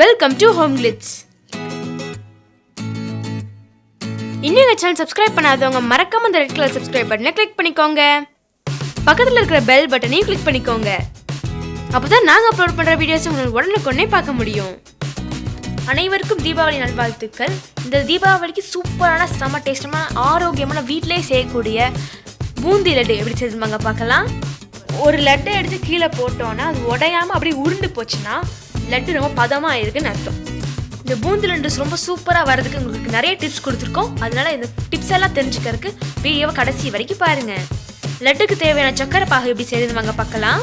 Welcome to Home Glitz. இன்னும் channel subscribe பண்ணாதவங்க மறக்காம அந்த ரெட் கலர் சப்ஸ்கிரைப் பட்டனை கிளிக் பண்ணிக்கோங்க. பக்கத்துல இருக்கிற பெல் பட்டனையும் கிளிக் பண்ணிக்கோங்க. அப்பதான் நாங்க அப்லோட் பண்ற வீடியோஸ் உங்களுக்கு உடனுக்குடனே பார்க்க முடியும். அனைவருக்கும் தீபாவளி நல்வாழ்த்துக்கள். இந்த தீபாவளிக்கு சூப்பரான செம டேஸ்டான ஆரோக்கியமான வீட்டிலேயே செய்யக்கூடிய பூந்தி லட்டு எப்படி செய்வாங்க பார்க்கலாம். ஒரு லட்டை எடுத்து கீழே போட்டோன்னா அது உடையாம அப்படியே உருண்டு போச்சுன்னா லட்டு ரொம்ப பதமாக இருக்குன்னு அர்த்தம். இந்த பூந்தி லட்டு ரொம்ப சூப்பராக வரதுக்கு உங்களுக்கு நிறைய டிப்ஸ் கொடுத்துருக்கோம். அதனால இந்த டிப்ஸ் எல்லாம் தெரிஞ்சுக்கிறதுக்கு வீடியோவை கடைசி வரைக்கும் பாருங்க. லட்டுக்கு தேவையான சக்கரை பாகு எப்படி செய்யுதுன்னு பார்க்கலாம்.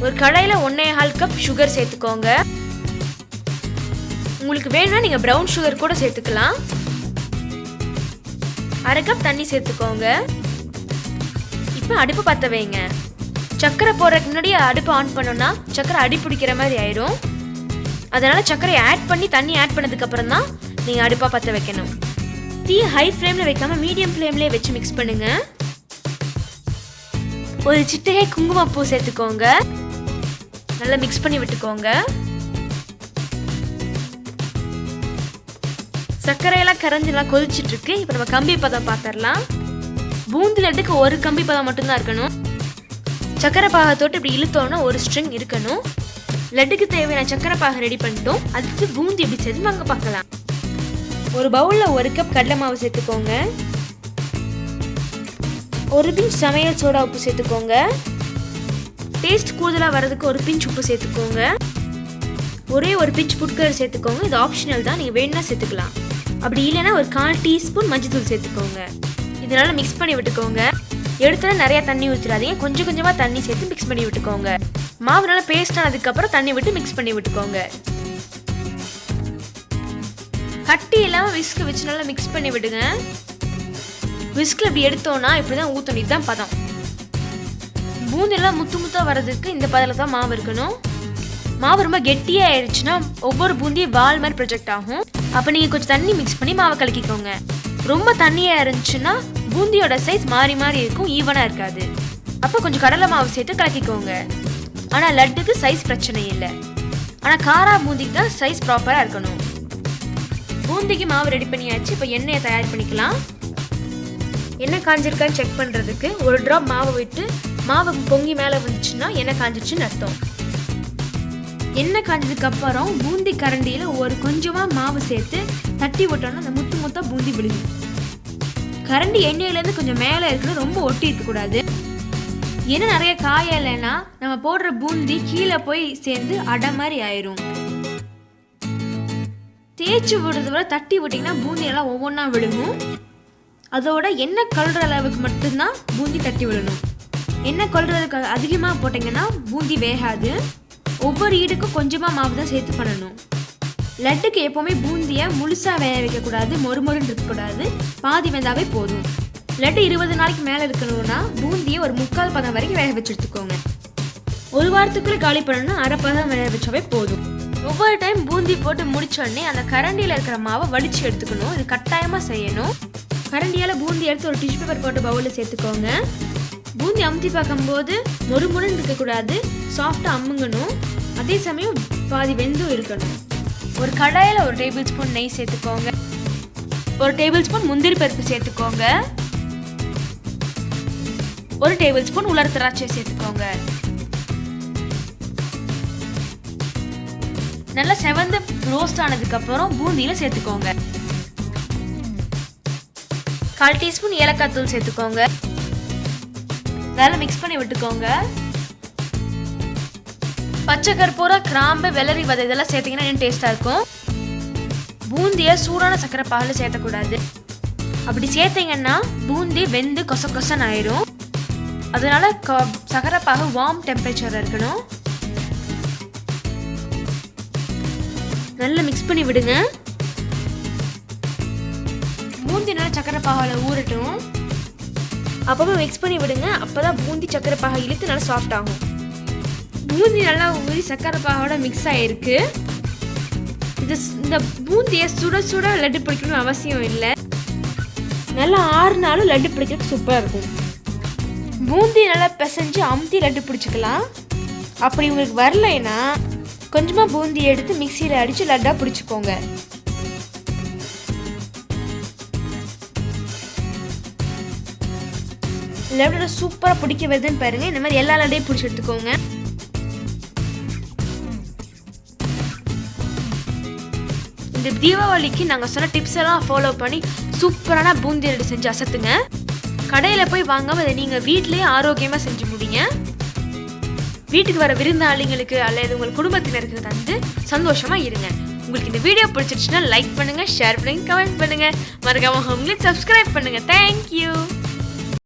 ஒரு கடாயில் 1.25 கப் சுகர் சேர்த்துக்கோங்க. உங்களுக்கு வேணும்னா நீங்கள் ப்ரௌன் சுகர் கூட சேர்த்துக்கலாம். 1/2 கப் தண்ணி சேர்த்துக்கோங்க. இப்போ அடுப்பு பற்ற வைங்க. சக்கரை போடுறதுக்கு முன்னாடி அடுப்பு ஆன் பண்ணோம்னா சக்கரை அடி பிடிக்கிற மாதிரி ஆயிரும். அதனால சக்கரை ஆட் பண்ணி தண்ணி ஆட் பண்ணதுக்கு அப்புறம் தான் நீங்கள் அடுப்பா பற்ற வைக்கணும். தீ ஹை ஃப்ளேமில் வைக்காம மீடியம் ஃப்ளேம்லேயே வச்சு மிக்ஸ் பண்ணுங்க. ஒரு சிட்டிகை குங்குமப்பூ சேர்த்துக்கோங்க. நல்லா மிக்ஸ் பண்ணி விட்டுக்கோங்க. சர்க்கரையெல்லாம் கரைஞ்செல்லாம் கொதிச்சிட்டு இருக்கு. இப்போ நம்ம கம்பி பதம் பார்த்துடலாம். பூந்தி லட்டுக்கு ஒரு கம்பி பதம் மட்டும்தான் இருக்கணும். சக்கரை பாகை தொட்டு இப்படி இழுத்தோன்னா ஒரு ஸ்ட்ரிங் இருக்கணும். லட்டுக்கு தேவையான சக்கரை பாகை ரெடி பண்ணிட்டோம். அதுக்கு பூந்தி எப்படி செய்து வாங்க பார்க்கலாம். ஒரு பவுலில் 1 கப் கடலை மாவு சேர்த்துக்கோங்க. 1 பிஞ்ச் சமையல் சோடா உப்பு சேர்த்துக்கோங்க. டேஸ்ட் கூடுதலாக வர்றதுக்கு 1 பிஞ்ச் உப்பு சேர்த்துக்கோங்க. ஒரே 1 பிஞ்ச் ஃபுட் கலர் சேர்த்துக்கோங்க. இது ஆப்ஷனல் தான், நீங்கள் வேணும்னா சேர்த்துக்கலாம். அப்படி இல்லைன்னா ஒரு 1/4 டீஸ்பூன் மஞ்சள் சேர்த்துக்கோங்க. இதனால மிக்ஸ் பண்ணி விட்டுக்கோங்க. எடுத்துல நிறைய தண்ணி ஊற்றிடாதீங்க. கொஞ்சம் கொஞ்சமாக தண்ணி சேர்த்து மிக்ஸ் பண்ணி விட்டுக்கோங்க. மாவு நல்லா பேஸ்ட் ஆனதுக்கப்புறம் தண்ணி விட்டு மிக்ஸ் பண்ணி விட்டுக்கோங்க. கட்டி இல்லாமல் விஸ்க் வச்சு நல்லா மிக்ஸ் பண்ணி விடுங்க. விஸ்கில் இப்படி எடுத்தோன்னா இப்படி தான் ஊற்றணும். இதுதான் பதம். பூந்தியெல்லாம் முத்து முத்தாக வர்றதுக்கு இந்த பதத்தில் தான் மாவு இருக்கணும். மாவு ரொம்ப கெட்டியாக ஆயிடுச்சுன்னா ஒவ்வொரு பூந்தியும் வால் மாதிரி ப்ரொஜெக்ட் ஆகும். அப்போ நீங்கள் கொஞ்சம் தண்ணி மிக்ஸ் பண்ணி மாவை கலக்கிக்கோங்க. ரொம்ப தண்ணியாக இருந்துச்சுன்னா பூந்தியோட சைஸ் மாறி மாறி இருக்கும், ஈவனாக இருக்காது. அப்போ கொஞ்சம் கடலை மாவு சேர்த்து கலக்கிக்கோங்க. ஆனால் லட்டுக்கு சைஸ் பிரச்சனை இல்லை. ஆனால் காரா பூந்திக்கு தான் சைஸ் ப்ராப்பராக இருக்கணும். பூந்திக்கு மாவு ரெடி பண்ணியாச்சு. இப்போ எண்ணெயை தயார் பண்ணிக்கலாம். எண்ணெய் காஞ்சிருக்கான்னு செக் பண்ணுறதுக்கு 1 ட்ராப் மாவை விட்டு மாவு பொங்கி மேலே வந்துச்சுன்னா எண்ணெய் காஞ்சிடுச்சுன்னு அர்த்தம். எண்ணெய் காஞ்சதுக்கு அப்புறம் பூந்தி கரண்டியில் கொஞ்சமாக மாவு சேர்த்து தட்டி விட்டோன்னா அந்த முத்து முத்தாக பூந்தி விழுகும். கரண்டி எண்ணெயிலேருந்து கொஞ்சம் மேலே இருக்கணும், ரொம்ப ஒட்டி இருக்கக்கூடாது. என்ன நிறைய காய இல்லைன்னா நம்ம போடுற பூந்தி கீழே போய் சேர்ந்து அடை மாதிரி ஆயிரும். தேய்ச்சி விடுறத விட தட்டி விட்டிங்கன்னா பூந்தியெல்லாம் ஒவ்வொன்றா விழுகும். அதோட எண்ணெய் கழுற அளவுக்கு மட்டும்தான் பூந்தி தட்டி விடணும். எண்ணெய் கழுறதுக்கு அதிகமாக போட்டிங்கன்னா பூந்தி வேகாது. ஒவ்வொரு ஈடுக்கும் கொஞ்சமாக மாவு தான் சேர்த்து பண்ணணும். லட்டுக்கு எப்போவுமே பூந்தியை முழுசாக வேக வைக்கக்கூடாது, மொறுமொறுன்னு இருக்கக்கூடாது. பாதி வெந்தாவே போதும். லட்டு 20 நாளைக்கு மேலே இருக்கணும்னா பூந்தியை ஒரு 3/4 பதம் வரைக்கும் வேக வச்சு எடுத்துக்கோங்க. 1 வாரத்துக்குள்ளே காலி பண்ணணும்னா 1/2 பதம் வேக வச்சாவே போதும். ஒவ்வொரு டைம் பூந்தி போட்டு முடிச்சோடனே அந்த கரண்டியில் இருக்கிற மாவை வடித்து எடுத்துக்கணும். இது கட்டாயமாக செய்யணும். கரண்டியால் பூந்தி எடுத்து ஒரு டிஷ்யூ பேப்பர் போட்டு பவுலில் சேர்த்துக்கோங்க. பூந்தி அமுத்தி பார்க்கும்போது மொறுமொறுன்னு இருக்கக்கூடாது, சாஃப்டாக அமுங்கணும். அதே சமயம் பாதி வெந்தும் இருக்கணும். ஒரு கடாயில் 1 டேபிள் ஸ்பூன் நெய் சேர்த்துக்கோங்க. 1 டேபிள் ஸ்பூன் முந்திரி பருப்பு சேர்த்துக்கோங்க. 1 டேபிள் ஸ்பூன் உலர் திராட்சை சேர்த்துக்கோங்க. நல்லா செவந்து ரோஸ்ட் ஆனதுக்கு அப்புறம் பூந்தியில சேர்த்துக்கோங்க. 1/4 டீஸ்பூன் ஏலக்காய் தூள் சேர்த்துக்கோங்க. நல்லா மிக்ஸ் பண்ணி விட்டுக்கோங்க. பச்சை கற்பூரம், கிராம்பு, வெள்ளரி விதை இதெல்லாம் சேர்த்தீங்கன்னா இன்னும் டேஸ்ட்டாக இருக்கும். பூந்தியை சூடான சக்கரை பாகில் சேர்த்தக்கூடாது. அப்படி சேர்த்தீங்கன்னா பூந்தி வெந்து கொசன்னு ஆயிரும். அதனால சக்கரை பாகு வார்ம் டெம்பரேச்சரில் இருக்கணும். நல்லா மிக்ஸ் பண்ணி விடுங்க. பூந்தி நல்லா சக்கரை பாகில் ஊறட்டும். அப்பப்போ மிக்ஸ் பண்ணி விடுங்க. அப்போதான் பூந்தி சக்கரை பாகை இழுத்து நல்லா சாஃப்ட் ஆகும். பூந்தி நல்லா ஊறி சக்கரை பாகோட மிக்ஸ் ஆகிருக்கு. இந்த பூந்தியை சுட சுட லட்டு பிடிக்கணும்னு அவசியம் இல்லை. நல்லா ஆறுனாலும் லட்டு பிடிக்கிறதுக்கு சூப்பராக இருக்கும். பூந்தி நல்லா பிசைஞ்சு அமுத்தி லட்டு பிடிச்சிக்கலாம். அப்படி உங்களுக்கு வரலைன்னா கொஞ்சமா பூந்தி எடுத்து மிக்சியில அடிச்சு லட்டா பிடிச்சுக்கோங்க. லட்டோட சூப்பரா பிடிக்க வருதுன்னு பாருங்க. இந்த மாதிரி எல்லா லட்டையும் பிடிச்சி எடுத்துக்கோங்க. இந்த தீபாவளிக்கு நாங்கள் சொன்ன டிப்ஸ் எல்லாம் ஃபாலோ பண்ணி சூப்பரான பூந்தி லட்டு செஞ்சு அசத்துங்க. கடையில் போய் வாங்காம அதை நீங்கள் வீட்டிலேயே ஆரோக்கியமாக செஞ்சு முடிங்க. வீட்டுக்கு வர விருந்தாளிங்களுக்கு அல்லது உங்கள் குடும்பத்தினருக்கு தந்து சந்தோஷமாக இருங்க. உங்களுக்கு இந்த வீடியோ பிடிச்சிருச்சுன்னா லைக் பண்ணுங்கள், ஷேர் பண்ணுங்கள், கமெண்ட் பண்ணுங்கள். மறக்காம ஹோம் கிளிட்ஸ் சப்ஸ்கிரைப் பண்ணுங்கள். தேங்க்யூ.